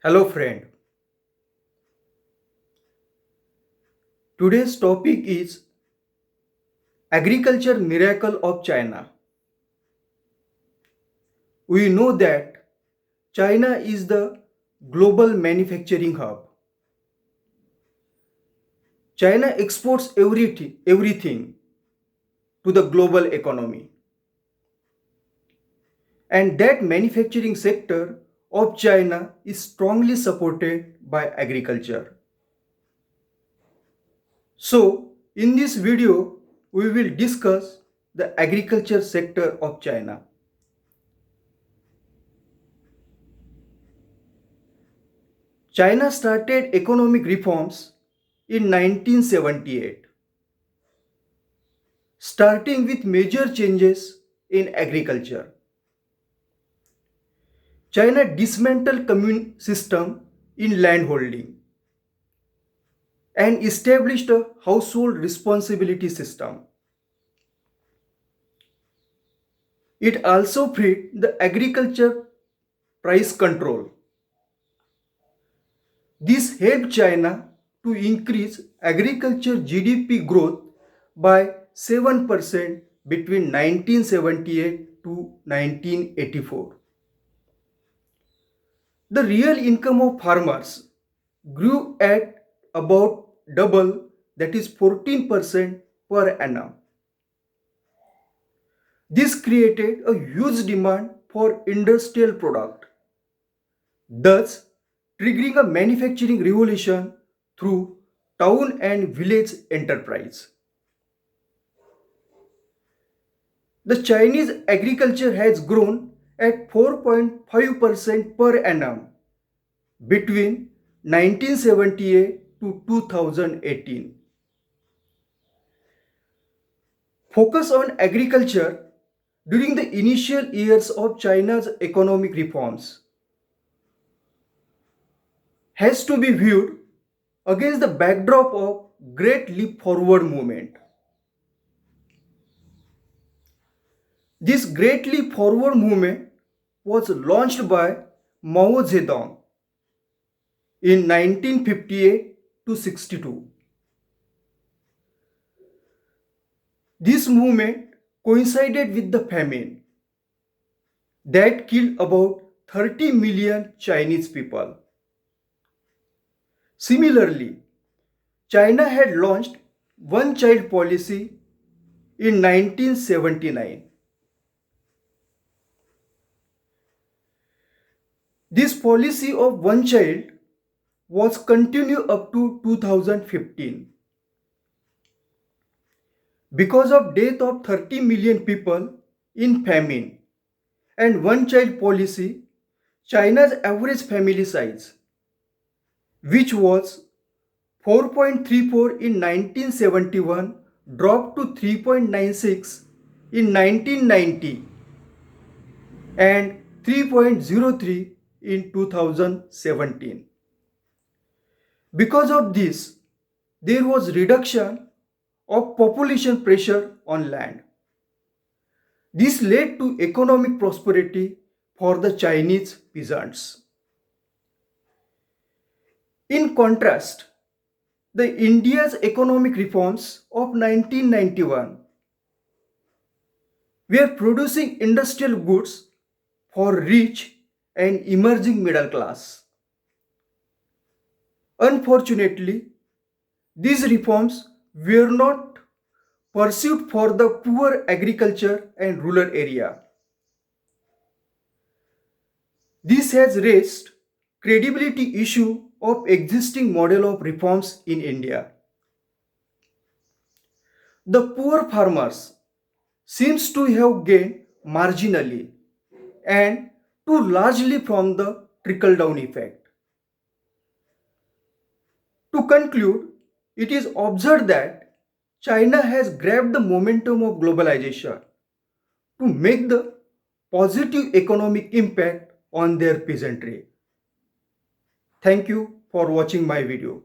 Hello, friend. Today's topic is Agriculture Miracle of China. We know that China is the global manufacturing hub. China exports everything to the global economy. And that manufacturing sector of China is strongly supported by agriculture. So, in this video, we will discuss the agriculture sector of China. China started economic reforms in 1978, starting with major changes in agriculture. China dismantled commune system in landholding and established a household responsibility system. It also freed the agriculture price control. This helped China to increase agriculture GDP growth by 7% between 1978 to 1984. The real income of farmers grew at about double, that is 14% per annum. This created a huge demand for industrial product, thus triggering a manufacturing revolution through town and village enterprise. The Chinese agriculture has grown at 4.5% per annum between 1978 to 2018. Focus on agriculture during the initial years of China's economic reforms has to be viewed against the backdrop of Great Leap Forward movement. This Great Leap Forward movement was launched by Mao Zedong in 1958 to 62. This movement coincided with the famine that killed about 30 million Chinese people. Similarly, China had launched one child policy in 1979. This policy of one child was continued up to 2015. Because of death of 30 million people in famine and one child policy, China's average family size, which was 4.34 in 1971, dropped to 3.96 in 1990 and 3.03 in 2017. Because of this, there was reduction of population pressure on land. This led to economic prosperity for the Chinese peasants. In contrast, the India's economic reforms of 1991 were producing industrial goods for rich and emerging middle class. Unfortunately, these reforms were not pursued for the poor agriculture and rural area. This has raised credibility issue of existing model of reforms in India. The poor farmers seems to have gained marginally and too largely from the trickle down effect. To conclude, it is observed that China has grabbed the momentum of globalization to make the positive economic impact on their peasantry. Thank you for watching my video.